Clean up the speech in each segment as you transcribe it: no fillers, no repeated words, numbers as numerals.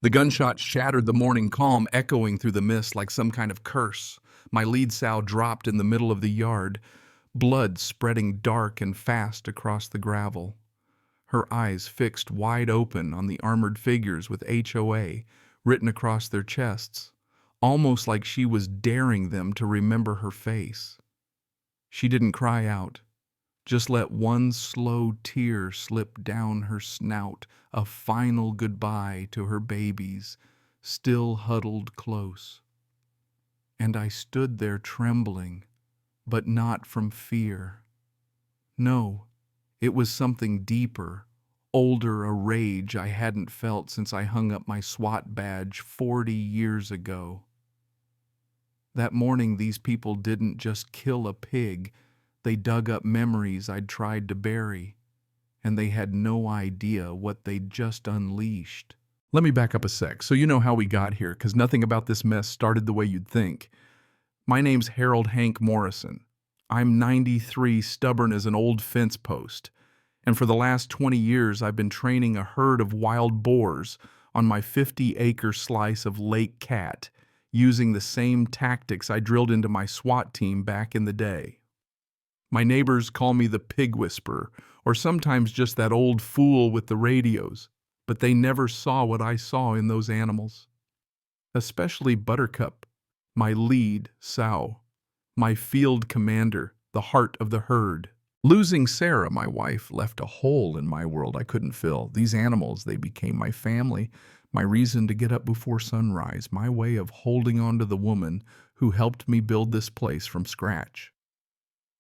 The gunshot shattered the morning calm, echoing through the mist like some kind of curse. My lead sow dropped in the middle of the yard, blood spreading dark and fast across the gravel. Her eyes fixed wide open on the armored figures with HOA written across their chests, almost like she was daring them to remember her face. She didn't cry out, just let one slow tear slip down her snout, a final goodbye to her babies, still huddled close. And I stood there trembling, but not from fear. No, it was something deeper, older, a rage I hadn't felt since I hung up my SWAT badge 40 years ago. That morning, these people didn't just kill a pig, they dug up memories I'd tried to bury, and they had no idea what they'd just unleashed. Let me back up a sec, so you know how we got here, because nothing about this mess started the way you'd think. My name's Harold Hank Morrison. I'm 93, stubborn as an old fence post, and for the last 20 years I've been training a herd of wild boars on my 50-acre slice of Lake Cat, using the same tactics I drilled into my SWAT team back in the day. My neighbors call me the pig whisperer, or sometimes just that old fool with the radios, but they never saw what I saw in those animals. Especially Buttercup, my lead sow, my field commander, the heart of the herd. Losing Sarah, my wife, left a hole in my world I couldn't fill. These animals, they became my family, my reason to get up before sunrise, my way of holding on to the woman who helped me build this place from scratch.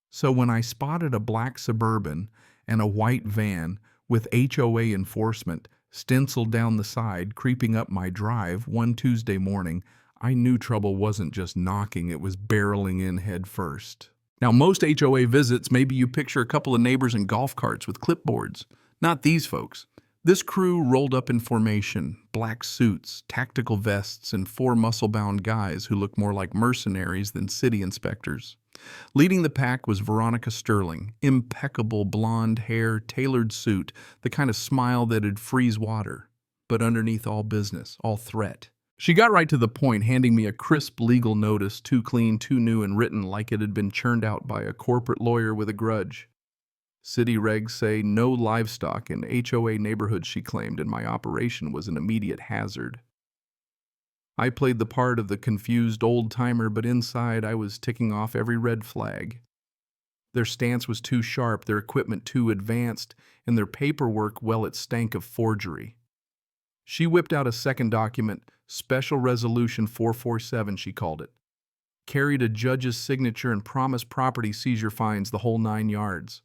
So when I spotted a black Suburban and a white van with HOA enforcement stenciled down the side creeping up my drive one Tuesday morning, I knew trouble wasn't just knocking, it was barreling in head first. Now, most HOA visits, maybe you picture a couple of neighbors in golf carts with clipboards. Not these folks. This crew rolled up in formation, black suits, tactical vests, and 4 muscle-bound guys who looked more like mercenaries than city inspectors. Leading the pack was Veronica Sterling, impeccable blonde hair, tailored suit, the kind of smile that'd freeze water, but underneath all business, all threat. She got right to the point, handing me a crisp legal notice, too clean, too new, and written like it had been churned out by a corporate lawyer with a grudge. City regs say no livestock in HOA neighborhoods, she claimed, and my operation was an immediate hazard. I played the part of the confused old-timer, but inside I was ticking off every red flag. Their stance was too sharp, their equipment too advanced, and their paperwork, well, it stank of forgery. She whipped out a second document, Special Resolution 447, she called it. Carried a judge's signature and promised property seizure fines, the whole 9 yards.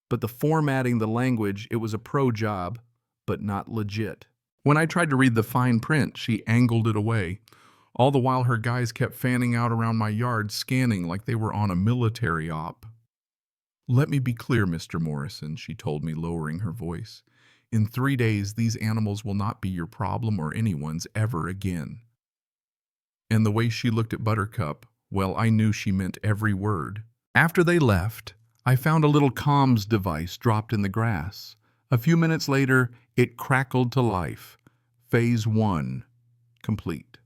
But the formatting, the language, it was a pro job, but not legit. When I tried to read the fine print, she angled it away. All the while her guys kept fanning out around my yard, scanning like they were on a military op. Let me be clear, Mr. Morrison, she told me, lowering her voice. In 3 days, these animals will not be your problem or anyone's ever again. And the way she looked at Buttercup, well, I knew she meant every word. After they left, I found a little comms device dropped in the grass. A few minutes later, it crackled to life. Phase 1, complete.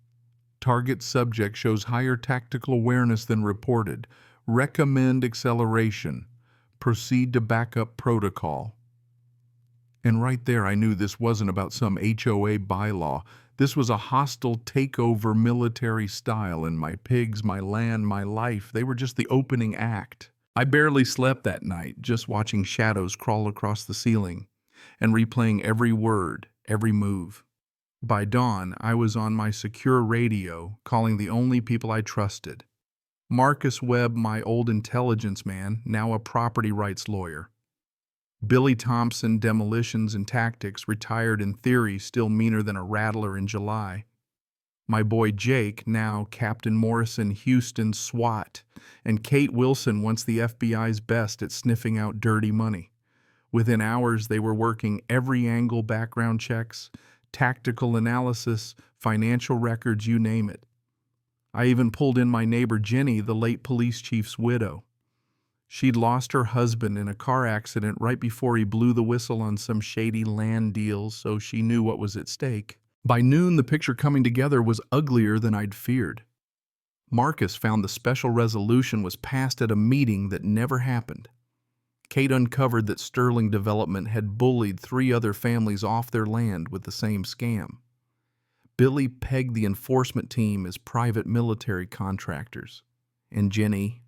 Target subject shows higher tactical awareness than reported. Recommend acceleration. Proceed to backup protocol. And right there I knew this wasn't about some HOA bylaw. This was a hostile takeover military style, and my pigs, my land, my life, they were just the opening act. I barely slept that night, just watching shadows crawl across the ceiling and replaying every word, every move. By dawn, I was on my secure radio, calling the only people I trusted. Marcus Webb, my old intelligence man, now a property rights lawyer. Billy Thompson, demolitions and tactics, retired in theory, still meaner than a rattler in July. My boy Jake, now Captain Morrison, Houston SWAT, and Kate Wilson, once the FBI's best at sniffing out dirty money. Within hours, they were working every angle, background checks, tactical analysis, financial records, you name it. I even pulled in my neighbor Jenny, the late police chief's widow. She'd lost her husband in a car accident right before he blew the whistle on some shady land deals, so she knew what was at stake. By noon, the picture coming together was uglier than I'd feared. Marcus found the special resolution was passed at a meeting that never happened. Kate uncovered that Sterling Development had bullied 3 other families off their land with the same scam. Billy pegged the enforcement team as private military contractors. And Jenny,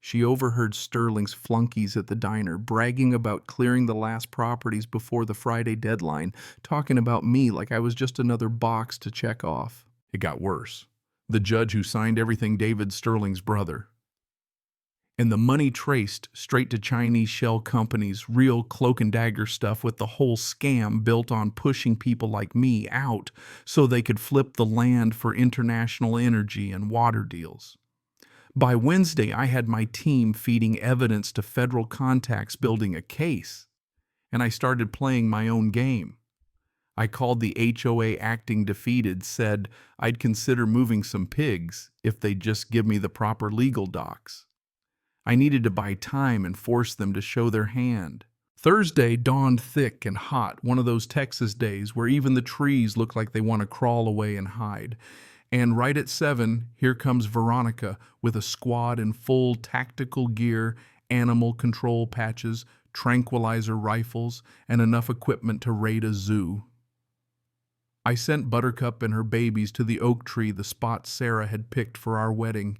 she overheard Sterling's flunkies at the diner bragging about clearing the last properties before the Friday deadline, talking about me like I was just another box to check off. It got worse. The judge who signed everything, David Sterling's brother. And the money traced straight to Chinese shell companies, real cloak and dagger stuff, with the whole scam built on pushing people like me out so they could flip the land for international energy and water deals. By Wednesday, I had my team feeding evidence to federal contacts building a case, and I started playing my own game. I called the HOA acting defeated, said I'd consider moving some pigs if they'd just give me the proper legal docs. I needed to buy time and force them to show their hand. Thursday dawned thick and hot, one of those Texas days where even the trees look like they want to crawl away and hide. And right at 7, here comes Veronica with a squad in full tactical gear, animal control patches, tranquilizer rifles, and enough equipment to raid a zoo. I sent Buttercup and her babies to the oak tree the spot Sarah had picked for our wedding.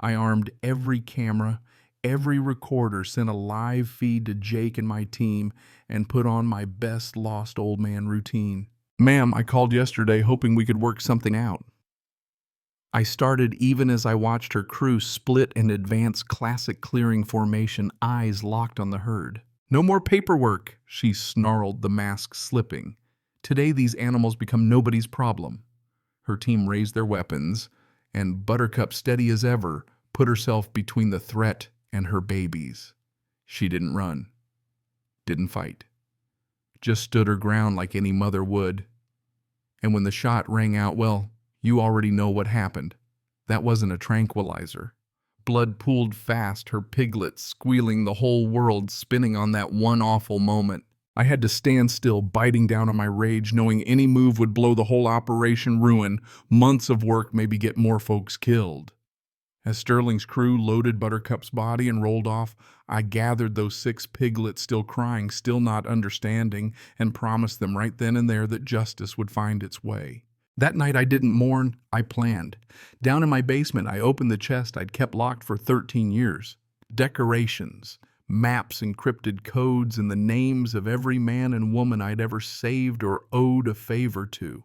I armed every camera, every recorder, sent a live feed to Jake and my team, and put on my best lost old man routine. "Ma'am, I called yesterday hoping we could work something out." I started even as I watched her crew split and advance classic clearing formation, eyes locked on the herd. "No more paperwork," she snarled, the mask slipping. "Today these animals become nobody's problem." Her team raised their weapons, and Buttercup, steady as ever, put herself between the threat and her babies. She didn't run, didn't fight, just stood her ground like any mother would. And when the shot rang out, well, you already know what happened. That wasn't a tranquilizer. Blood pooled fast, her piglets squealing, the whole world spinning on that one awful moment. I had to stand still, biting down on my rage, knowing any move would blow the whole operation, ruin months of work, maybe get more folks killed. As Sterling's crew loaded Buttercup's body and rolled off, I gathered those 6 piglets still crying, still not understanding, and promised them right then and there that justice would find its way. That night I didn't mourn, I planned. Down in my basement, I opened the chest I'd kept locked for 13 years. Decorations, maps, encrypted codes, and the names of every man and woman I'd ever saved or owed a favor to.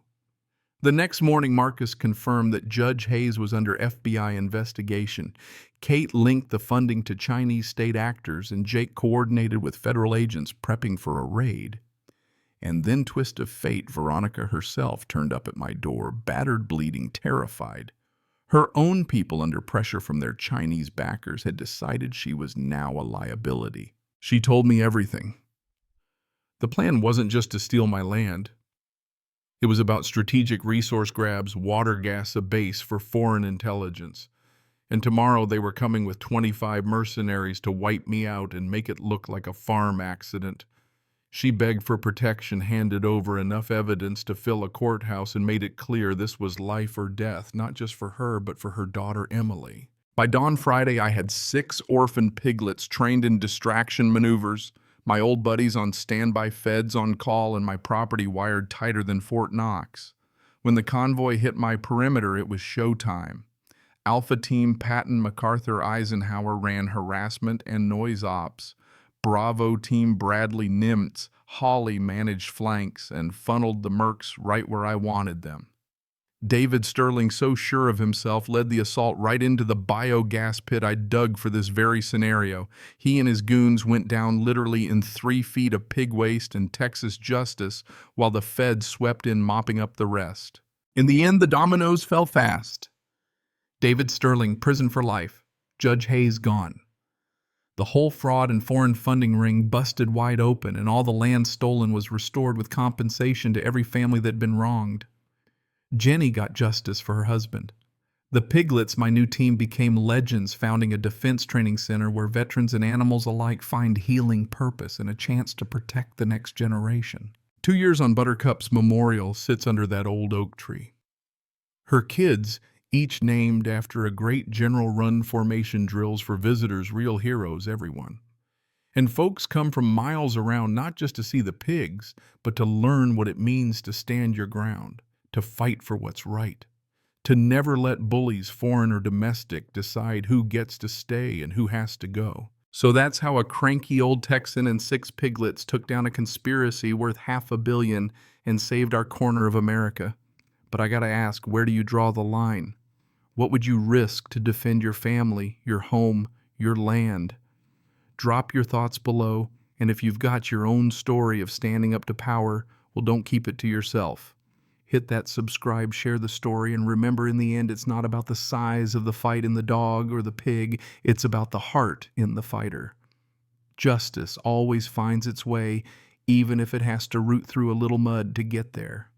The next morning, Marcus confirmed that Judge Hayes was under FBI investigation. Kate linked the funding to Chinese state actors, and Jake coordinated with federal agents prepping for a raid. And then, twist of fate, Veronica herself turned up at my door, battered, bleeding, terrified. Her own people, under pressure from their Chinese backers, had decided she was now a liability. She told me everything. The plan wasn't just to steal my land. It was about strategic resource grabs, water gas a base for foreign intelligence. And tomorrow they were coming with 25 mercenaries to wipe me out and make it look like a farm accident. She begged for protection, handed over enough evidence to fill a courthouse, and made it clear this was life or death, not just for her, but for her daughter Emily. By dawn Friday, I had 6 orphan piglets trained in distraction maneuvers, my old buddies on standby, feds on call, and my property wired tighter than Fort Knox. When the convoy hit my perimeter, it was showtime. Alpha Team Patton MacArthur Eisenhower ran harassment and noise ops. Bravo Team Bradley Nimitz Hawley managed flanks and funneled the mercs right where I wanted them. David Sterling, so sure of himself, led the assault right into the biogas pit I dug for this very scenario. He and his goons went down literally in 3 feet of pig waste and Texas justice, while the feds swept in, mopping up the rest. In the end, the dominoes fell fast. David Sterling, prison for life. Judge Hayes gone. The whole fraud and foreign funding ring busted wide open, and all the land stolen was restored with compensation to every family that'd been wronged. Jenny got justice for her husband. The piglets, my new team, became legends, founding a defense training center where veterans and animals alike find healing purpose and a chance to protect the next generation. 2 years on Buttercup's memorial sits under that old oak tree. Her kids, each named after a great general run formation drills for visitors, real heroes, everyone. And folks come from miles around not just to see the pigs, but to learn what it means to stand your ground, to fight for what's right, to never let bullies, foreign or domestic, decide who gets to stay and who has to go. So that's how a cranky old Texan and 6 piglets took down a conspiracy worth $500 million and saved our corner of America. But I gotta ask, where do you draw the line? What would you risk to defend your family, your home, your land? Drop your thoughts below, and if you've got your own story of standing up to power, well, don't keep it to yourself. Hit that subscribe, share the story, and remember, in the end, it's not about the size of the fight in the dog or the pig, it's about the heart in the fighter. Justice always finds its way, even if it has to root through a little mud to get there.